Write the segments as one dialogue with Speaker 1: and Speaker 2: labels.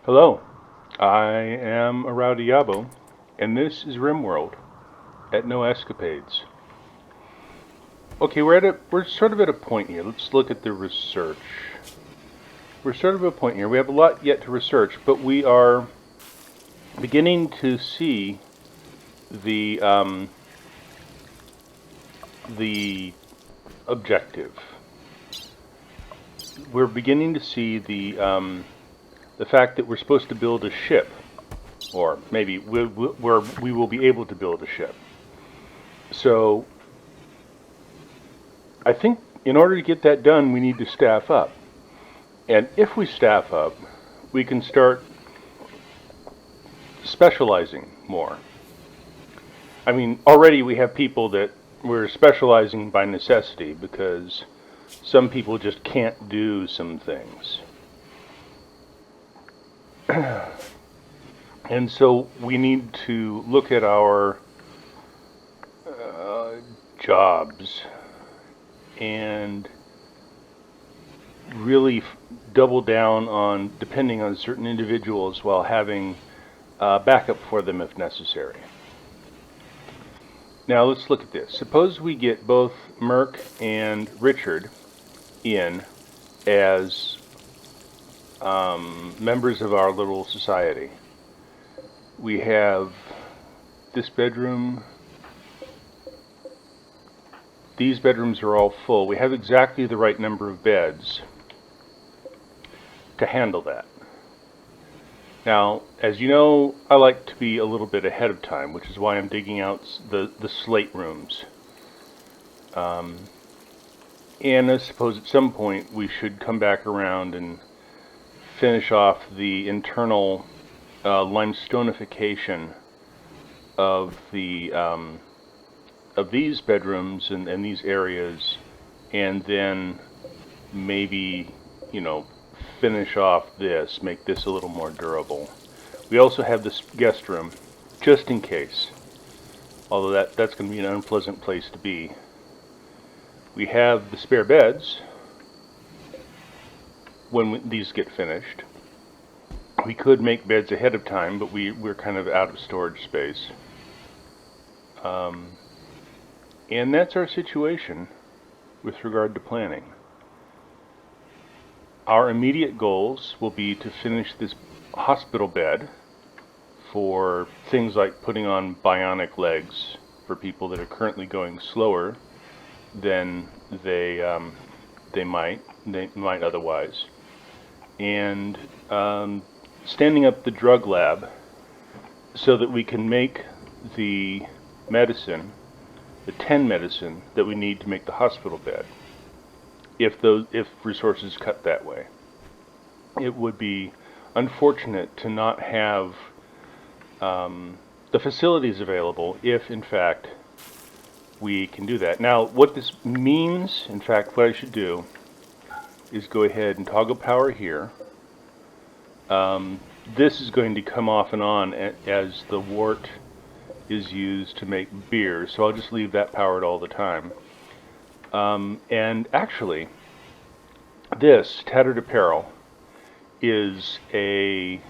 Speaker 1: Hello, I am Arau Diabo, and this is RimWorld, ETNO Escapades. Okay, we're sort of at a point here. Let's look at the research. We're sort of at a point here. We have a lot yet to research, but we are beginning to see the the objective. We're beginning to see the fact that we're supposed to build a ship, or maybe we will be able to build a ship. So I think in order to get that done, we need to staff up. And if we staff up, we can start specializing more. I mean, already we have people that we're specializing by necessity because some people just can't do some things. And so we need to look at our jobs and really double down on depending on certain individuals while having backup for them if necessary. Now let's look at this. Suppose we get both Merc and Richard in as members of our little society. We have this bedroom. These bedrooms are all full. We have exactly the right number of beds to handle that. Now, as you know, I like to be a little bit ahead of time, which is why I'm digging out the slate rooms. And I suppose at some point we should come back around and finish off the internal limestonification of these bedrooms and these areas, and then maybe, finish off this, make this a little more durable. We also have this guest room, just in case, although that's going to be an unpleasant place to be. We have the spare beds when these get finished. We could make beds ahead of time, but we're kind of out of storage space. And that's our situation with regard to planning. Our immediate goals will be to finish this hospital bed for things like putting on bionic legs for people that are currently going slower than they might otherwise, and standing up the drug lab so that we can make the medicine, the 10 medicine that we need to make the hospital bed. If resources cut that way, it would be unfortunate to not have the facilities available if, in fact, we can do that. Now, what this means, in fact, what I should do is go ahead and toggle power here. This is going to come off and on as the wort is used to make beer, so I'll just leave that powered all the time. And actually, this tattered apparel is a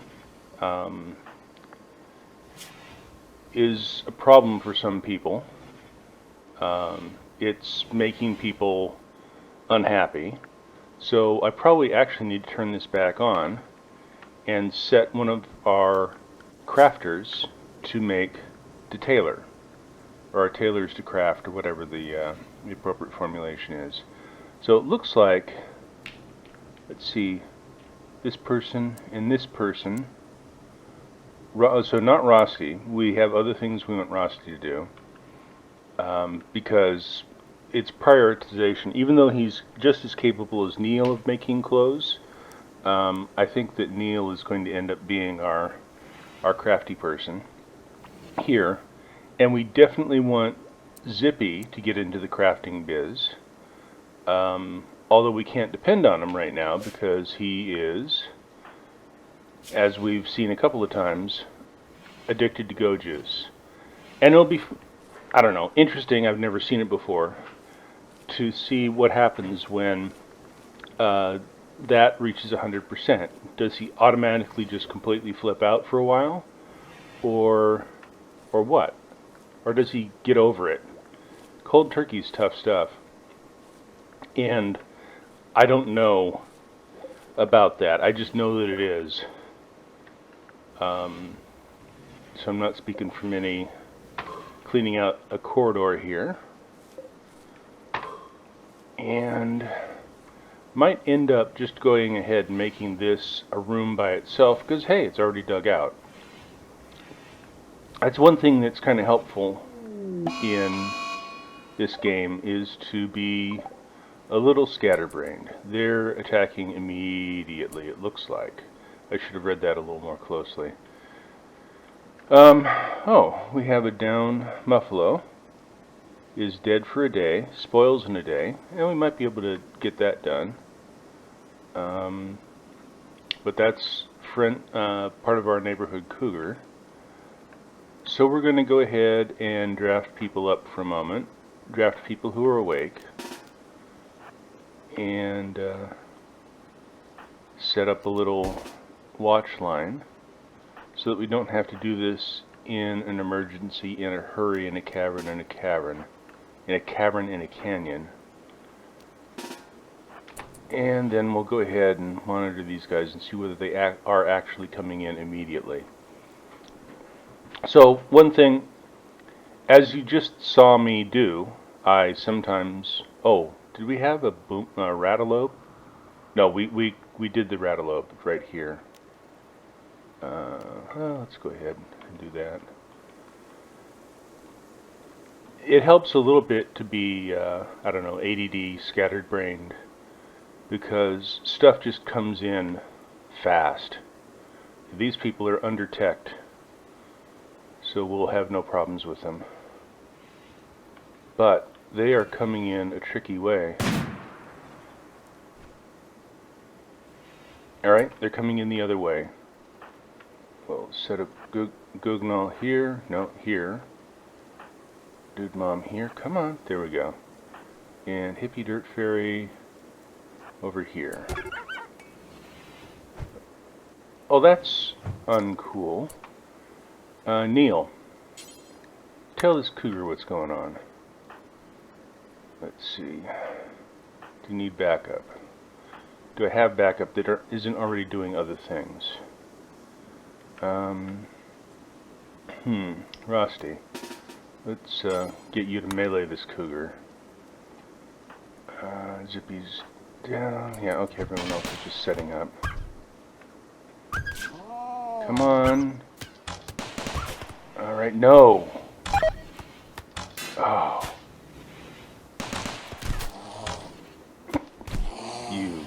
Speaker 1: problem for some people. It's making people unhappy, so I probably actually need to turn this back on and set one of our crafters to tailor, or our tailors to craft, or whatever the appropriate formulation is. So it looks like, let's see, this person and this person. So not Roski. We have other things we want Roski to do, because it's prioritization. Even though he's just as capable as Neil of making clothes, I think that Neil is going to end up being our crafty person here. And we definitely want Zippy to get into the crafting biz, although we can't depend on him right now because he is, as we've seen a couple of times, addicted to go juice. And it'll be, I don't know, interesting, I've never seen it before, to see what happens when that reaches 100%, does he automatically just completely flip out for a while? Or what? Or does he get over it? Cold turkey's tough stuff. And I don't know about that. I just know that it is. So I'm not speaking from any cleaning out a corridor here. And might end up just going ahead and making this a room by itself because, hey, it's already dug out. That's one thing that's kind of helpful in this game, is to be a little scatterbrained. They're attacking immediately, it looks like. I should have read that a little more closely. Oh, we have a down muffalo. Is dead for a day, spoils in a day, and we might be able to get that done. But that's part of our neighborhood cougar. So we're going to go ahead and draft people up for a moment. Draft people who are awake. And set up a little watch line so that we don't have to do this in an emergency, in a hurry, in a cavern, in a canyon. And then we'll go ahead and monitor these guys and see whether they are actually coming in immediately. So one thing, as you just saw me do, I sometimes... Oh, did we have a ratalope? No, we did the ratalope right here. Well, let's go ahead and do that. It helps a little bit to be, I don't know, ADD, scattered-brained, because stuff just comes in fast. These people are under-teched, so we'll have no problems with them. But they are coming in a tricky way. Alright, they're coming in the other way. We'll set up Gugnall here. No, here. Dude Mom here. Come on. There we go. And Hippie Dirt Fairy over here. Oh, that's uncool. Neil, tell this cougar what's going on. Let's see. Do you need backup? Do I have backup that isn't already doing other things? Rusty. Let's get you to melee this cougar. Zippy's down. Yeah, okay, everyone else is just setting up. Come on. Alright, no! Oh. You.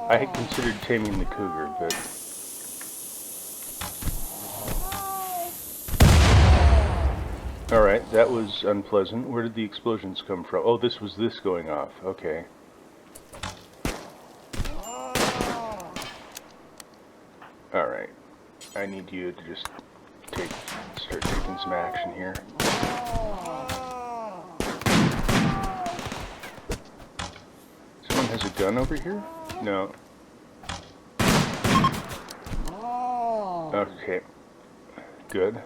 Speaker 1: I had considered taming the cougar, but... Alright, that was unpleasant. Where did the explosions come from? Oh, this was this going off. Okay. Alright. I need you to just start taking some action here. Someone has a gun over here? No. Okay. Good.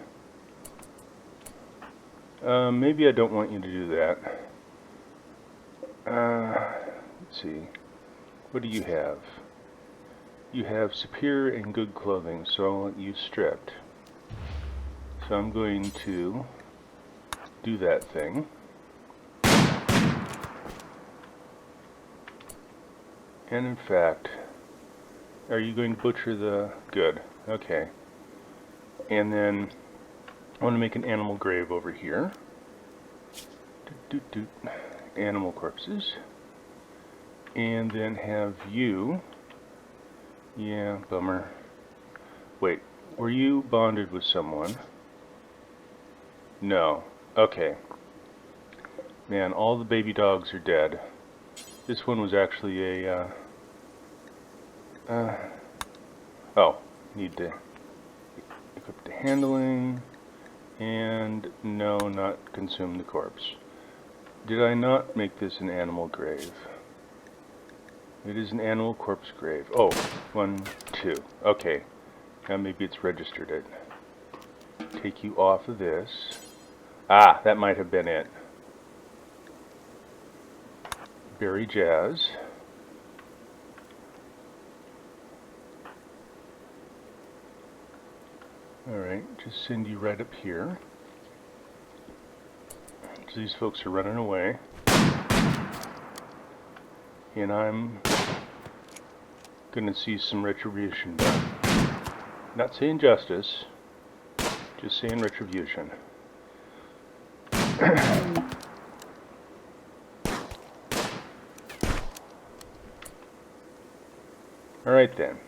Speaker 1: Maybe I don't want you to do that. Let's see. What do you have? You have superior and good clothing, so I want you stripped. So I'm going to do that thing. And in fact, are you going to butcher the... Good. Okay. And then I want to make an animal grave over here. Animal corpses. And then have you... Yeah, bummer. Wait, were you bonded with someone? No. Okay. Man, all the baby dogs are dead. This one was actually a, oh, need to equip the handling, and no, not consume the corpse. Did I not make this an animal grave? It is an animal corpse grave. Oh, 1, 2. Okay. Now maybe it's registered it. Take you off of this. Ah, that might have been it. Berry Jazz. Alright, just send you right up here. So these folks are running away. And I'm gonna see some retribution done. Not saying justice, just saying retribution. Alright then.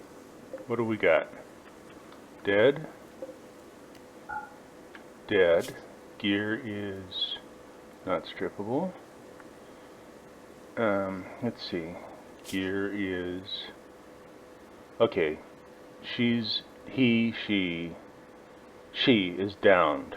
Speaker 1: What do we got? Dead. Dead. Gear is not strippable. Let's see. Gear is... Okay. She is downed.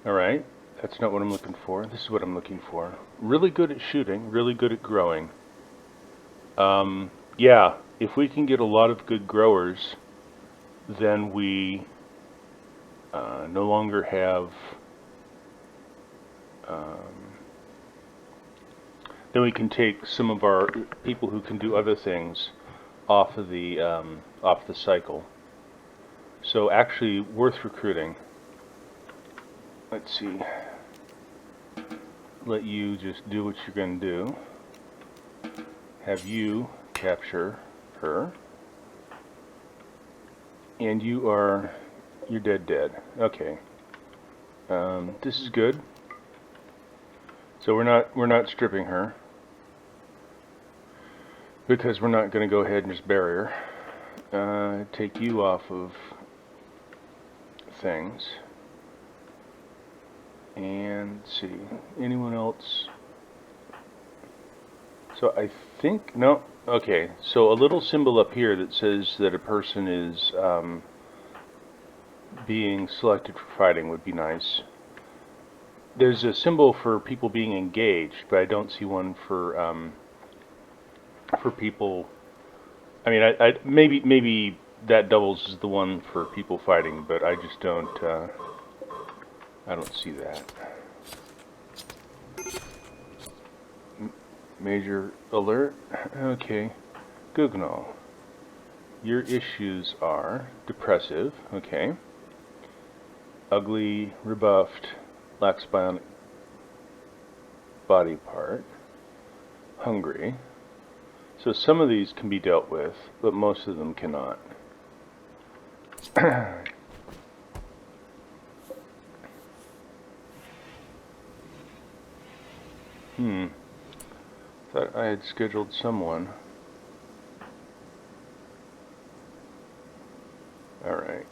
Speaker 1: Alright. That's not what I'm looking for. This is what I'm looking for. Really good at shooting. Really good at growing. Yeah. If we can get a lot of good growers, then we no longer have... then we can take some of our people who can do other things off of the cycle. So actually worth recruiting. Let's see. Let you just do what you're going to do. Have you capture her. And you're dead. Okay. This is good. So we're not stripping her, because we're not going to go ahead and just bury her. Take you off of things. And let's see, anyone else? So I think, no, okay, so a little symbol up here that says that a person is being selected for fighting would be nice. There's a symbol for people being engaged, but I don't see one for people. I mean, I maybe that doubles as the one for people fighting, but I just don't. I don't see that. Major alert. Okay, Gugnol. Your issues are depressive. Okay. Ugly, rebuffed, lacks bionic body part. Hungry. So some of these can be dealt with, but most of them cannot. Thought I had scheduled someone. Alright.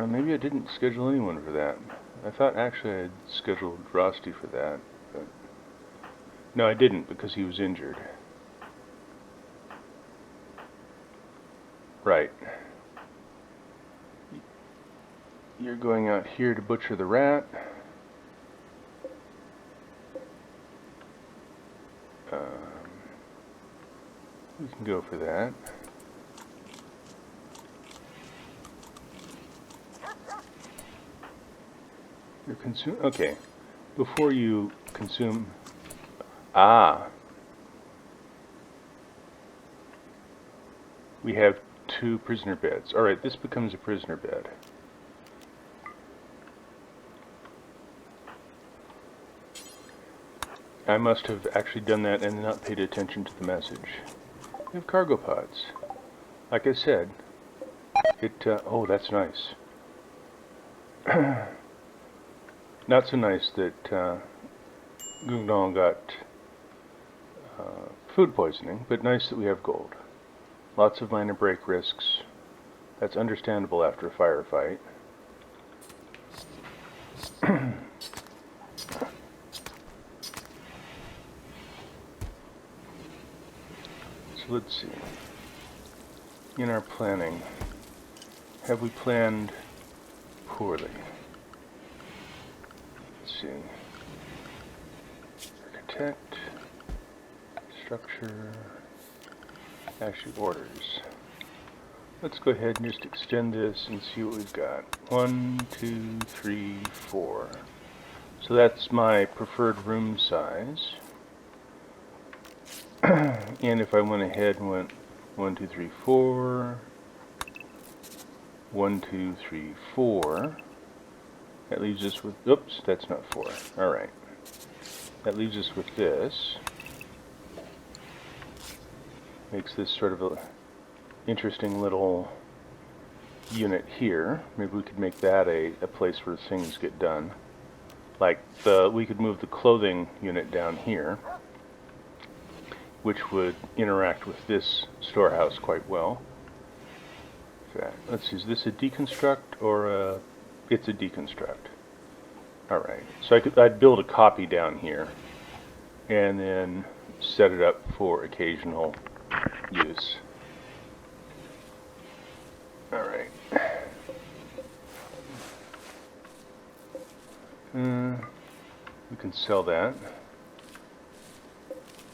Speaker 1: Maybe I didn't schedule anyone for that. I thought actually I had scheduled Rusty for that. But no, I didn't, because he was injured. Right. You're going out here to butcher the rat. We can go for that. You're okay. Before you consume... Ah. We have 2 prisoner beds. Alright, this becomes a prisoner bed. I must have actually done that and not paid attention to the message. We have cargo pods. Like I said, oh, that's nice. Not so nice that Gugnon got food poisoning, but nice that we have gold. Lots of minor break risks. That's understandable after a firefight. So let's see. In our planning, have we planned poorly? see. Architect, structure, actually orders. Let's go ahead and just extend this and see what we've got. 1, 2, 3, 4. So that's my preferred room size. And if I went ahead and went 1, 2, 3, 4, 1, 2, 3, 4, that leaves us with, oops, that's not 4. Alright. That leaves us with this. Makes this sort of a interesting little unit here. Maybe we could make that a place where things get done. Like we could move the clothing unit down here, which would interact with this storehouse quite well. Let's see, is this a deconstruct or a... It's a deconstruct. Alright, so I'd build a copy down here and then set it up for occasional use. Alright. We can sell that.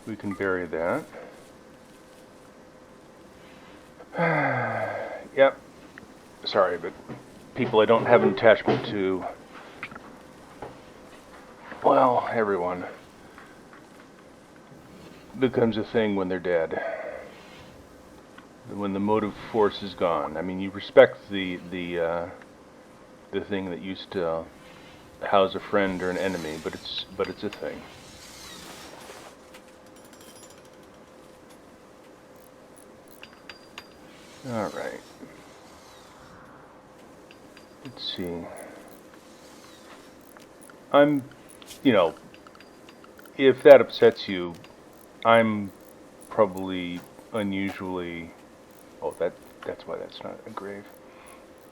Speaker 1: We can bury that. Yep. Sorry, but people I don't have an attachment to, well, everyone, becomes a thing when they're dead. When the motive force is gone. I mean, you respect the thing that used to house a friend or an enemy, but it's a thing. All right. Let's see. I'm, you know, if that upsets you, I'm probably unusually... Oh, that's why that's not a grave.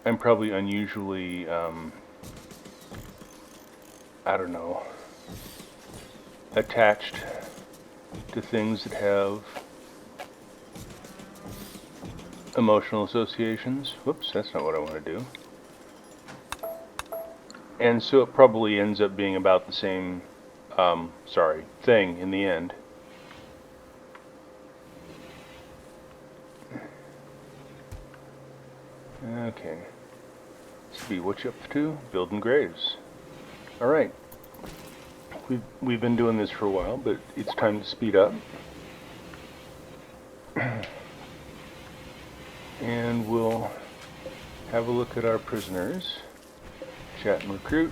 Speaker 1: I'm probably unusually, I don't know, attached to things that have emotional associations. Whoops, that's not what I want to do. And so it probably ends up being about the same, thing in the end. Okay. Let's what you up to? Building graves. Alright. We've been doing this for a while, but it's time to speed up. And we'll have a look at our prisoners. Chat and recruit.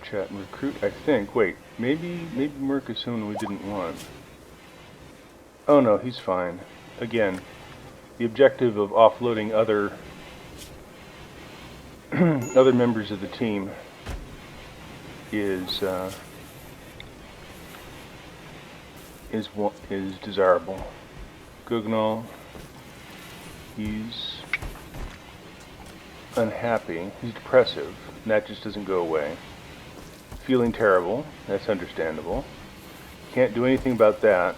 Speaker 1: Chat and recruit, I think. Wait, maybe Merc is someone we didn't want. Oh no, he's fine. Again, the objective of offloading other other members of the team is desirable. Gugnall, he's unhappy, he's depressive, and that just doesn't go away. Feeling terrible, that's understandable. Can't do anything about that.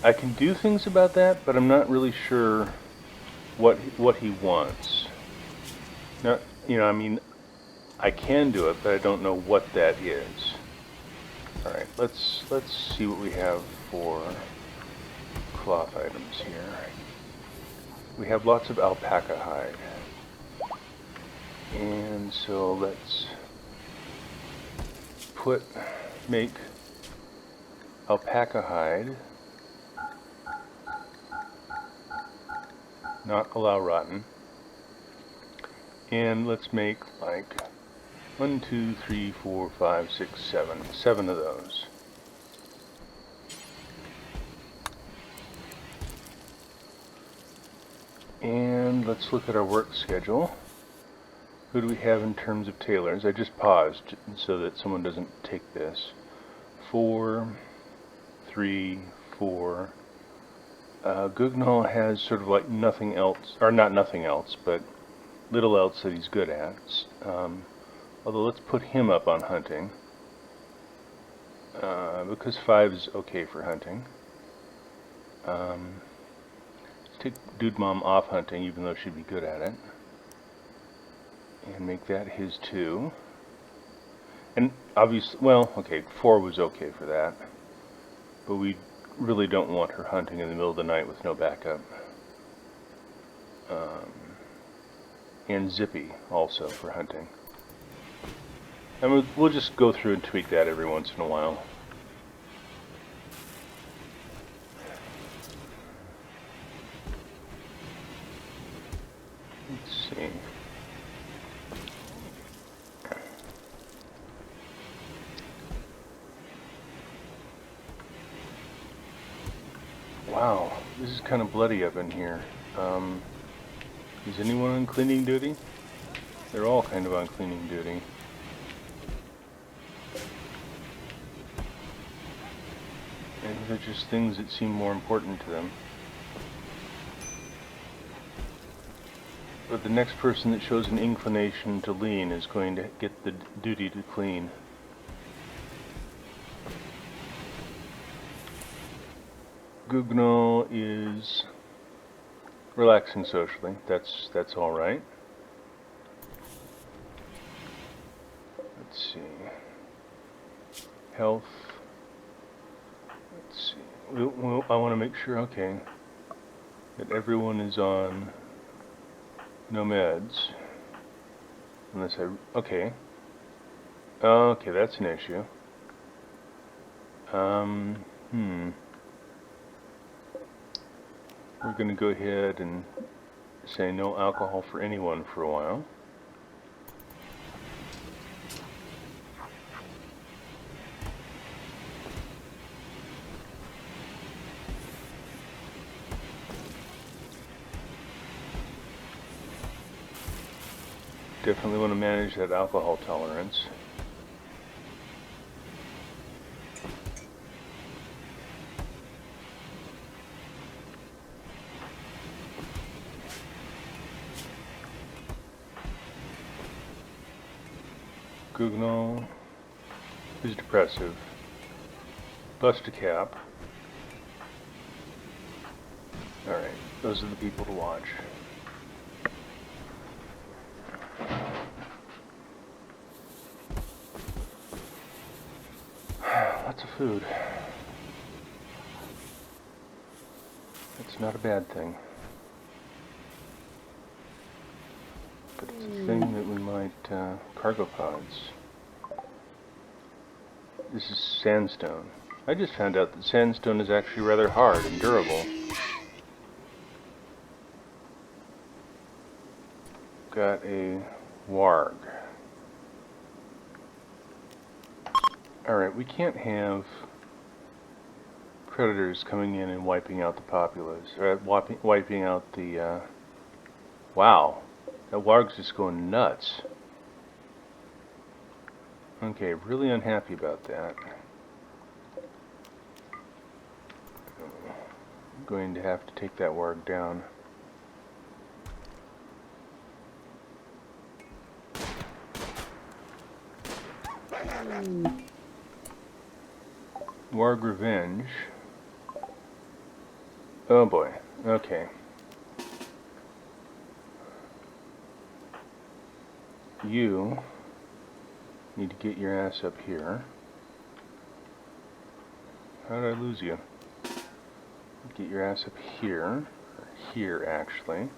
Speaker 1: I can do things about that, but I'm not really sure what he wants. Not, you know, I mean, I can do it, but I don't know what that is. All right, let's see what we have for cloth items here. We have lots of alpaca hide, and so let's make alpaca hide. Not allow rotten. And let's make like 1, 2, 3, 4, 5, 6, 7. 7 of those. And let's look at our work schedule. Who do we have in terms of tailors? I just paused so that someone doesn't take this. 4, 3, 4. Gugnall has sort of like nothing else, or not nothing else, but little else that he's good at. Although let's put him up on hunting, because 5 is okay for hunting. Let's take Dude Mom off hunting, even though she'd be good at it. And make that his 2. And obviously, well, okay, 4 was okay for that. But we really don't want her hunting in the middle of the night with no backup. And Zippy also for hunting. And we'll just go through and tweak that every once in a while. Let's see. Wow, this is kind of bloody up in here. Is anyone on cleaning duty? They're all kind of on cleaning duty. And they're just things that seem more important to them. But the next person that shows an inclination to lean is going to get the duty to clean. Gugno is relaxing socially. That's all right. Let's see. Health. Let's see. I want to make sure, okay, that everyone is on no meds. Unless okay. Okay, that's an issue. We're going to go ahead and say no alcohol for anyone for a while. Definitely want to manage that alcohol tolerance. Gugnol is depressive. Bust a cap. Alright, those are the people to watch. Lots of food. It's not a bad thing. But it's a thing that we might, cargo pods. This is sandstone. I just found out that sandstone is actually rather hard and durable. Got a warg. Alright, we can't have predators coming in and wiping out the populace, or wiping out the, wow, that warg's just going nuts. Okay, really unhappy about that. I'm going to have to take that warg down. Warg revenge. Oh boy, okay. You need to get your ass up here. How did I lose you? Get your ass up here. Or here, actually.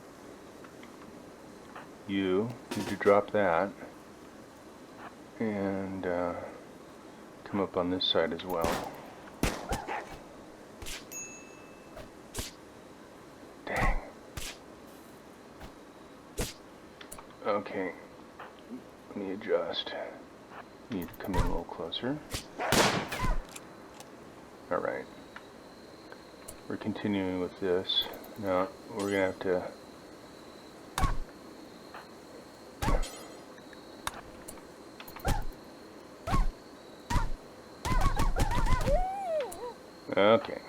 Speaker 1: You need to drop that. And come up on this side as well. Dang. Okay. Let me adjust. You need to come in a little closer. Alright. We're continuing with this. Now, we're gonna have to... Okay.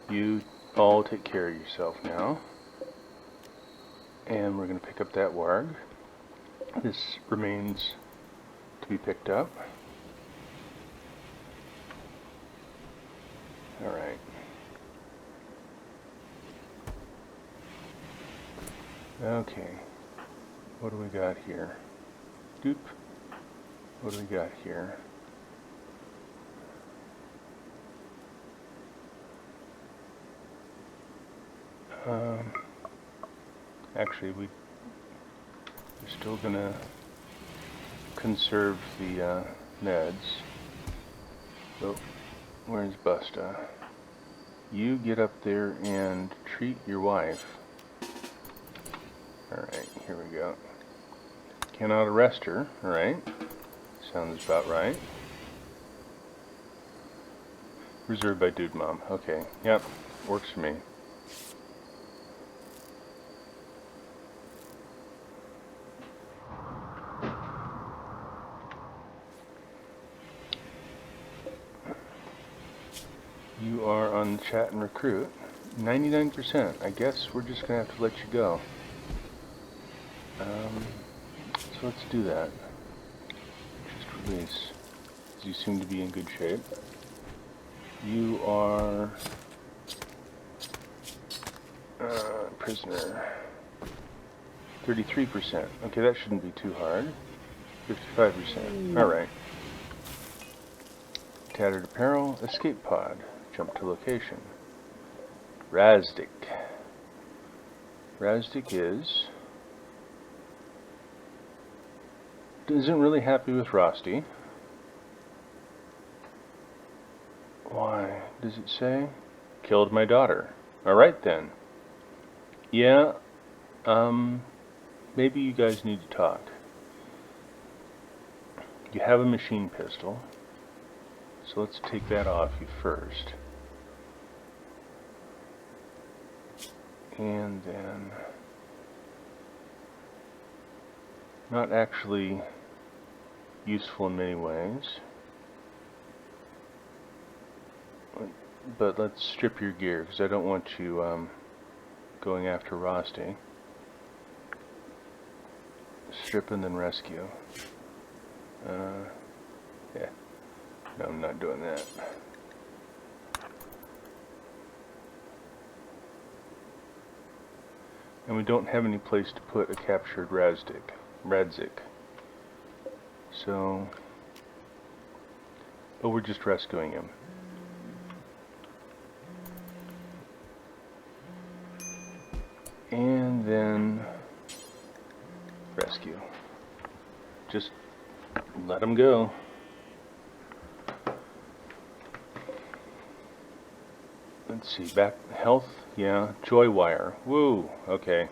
Speaker 1: You all take care of yourself now. And we're going to pick up that warg. This remains to be picked up. Alright. Okay. what do we got here? Doop. What do we got here? Actually, we're still gonna conserve the meds. So, where's Busta? You get up there and treat your wife. Alright, here we go. Cannot arrest her, alright. Sounds about right. Reserved by Dude Mom. Okay, yep, works for me. You are on chat and recruit. 99%. I guess we're just gonna have to let you go. So let's do that. Just release. You seem to be in good shape. You are prisoner. 33%. Okay, that shouldn't be too hard. 55%. Alright. Tattered apparel. Escape pod. Jump to location. Razdik. Razdik isn't really happy with Rosti. Why? Does it say? Killed my daughter. Alright then. Yeah, maybe you guys need to talk. You have a machine pistol, so let's take that off you first. And then, not actually useful in many ways, but let's strip your gear, because I don't want you going after Rosti. Strip and then rescue. Yeah. No, I'm not doing that. And we don't have any place to put a captured Radzik. So, but we're just rescuing him. And then rescue. Just let him go. Let's see, back health, yeah, joy wire. Woo, okay.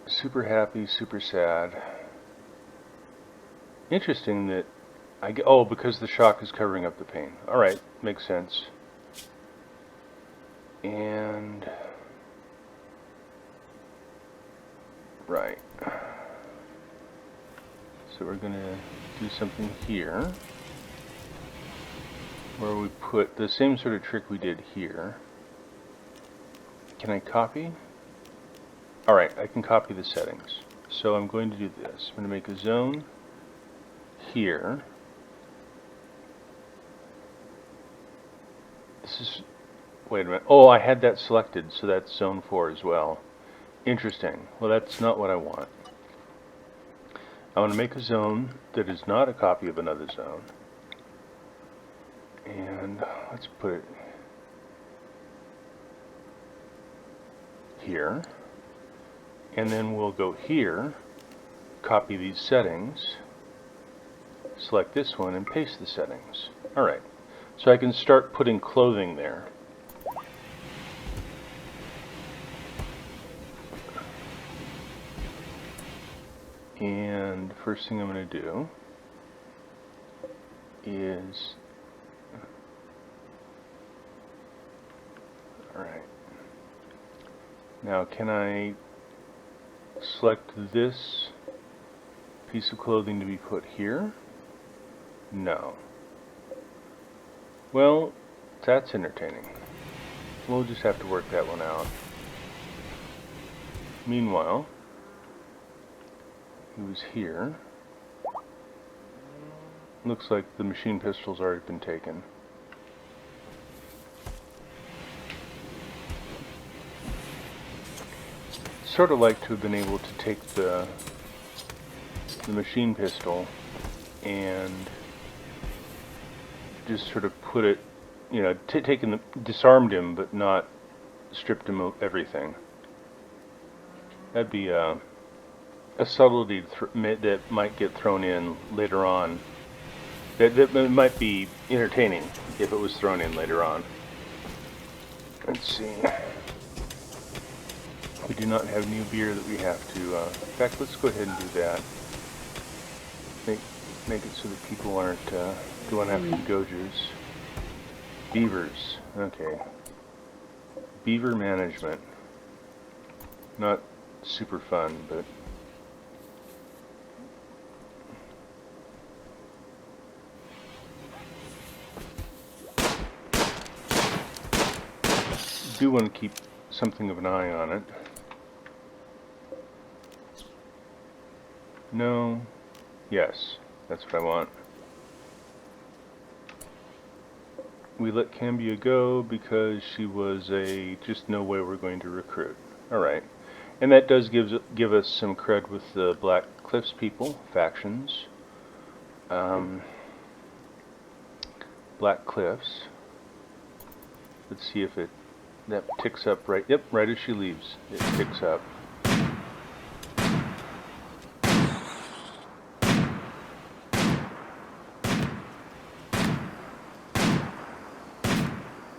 Speaker 1: Super happy, super sad. Interesting that I get, oh, because the shock is covering up the pain. Alright, makes sense. And right. So we're gonna do something here where we put the same sort of trick we did here. Can I copy? Alright, I can copy the settings. So I'm going to do this. I'm going to make a zone here. This is, wait a minute. Oh, I had that selected, so that's zone 4 as well. Interesting. Well, that's not what I want. I want to make a zone that is not a copy of another zone. And let's put it here. And then we'll go here, copy these settings, select this one, and paste the settings. Alright, so I can start putting clothing there. And first thing I'm going to do is, alright, now can I select this piece of clothing to be put here? No. Well, that's entertaining. We'll just have to work that one out. Meanwhile, he was here. Looks like the machine pistol's already been taken. sort of like to have been able to take the machine pistol and just sort of put it, you know, disarmed him, but not stripped him of everything. That'd be a subtlety that might get thrown in later on. That might be entertaining if it was thrown in later on. Let's see. We do not have new beer that we have to. In fact, let's go ahead and do that. Make it so that people aren't going after the Gojers. Beavers. Okay. Beaver management. Not super fun, but do want to keep something of an eye on it. No. Yes. That's what I want. We let Cambia go because she was just no way we're going to recruit. Alright. And that does give us some cred with the Black Cliffs people, factions. Black Cliffs. Let's see if that ticks up right. Yep, right as she leaves, it ticks up.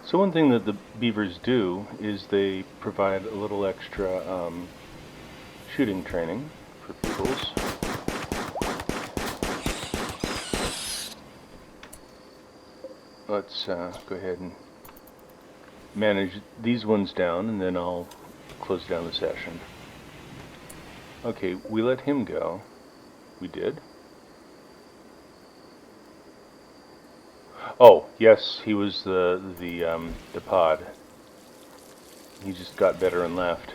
Speaker 1: So one thing that the beavers do is they provide a little extra shooting training for pupils. Let's go ahead and manage these ones down, and then I'll close down the session. Okay, we let him go. We did. Oh, yes, he was the pod. He just got better and left.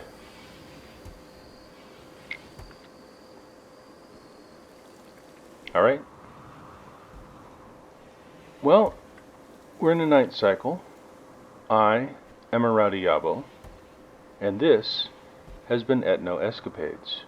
Speaker 1: Alright. Well, we're in a night cycle. I am a Rowdy Yabo, and this has been ETNO Escapades.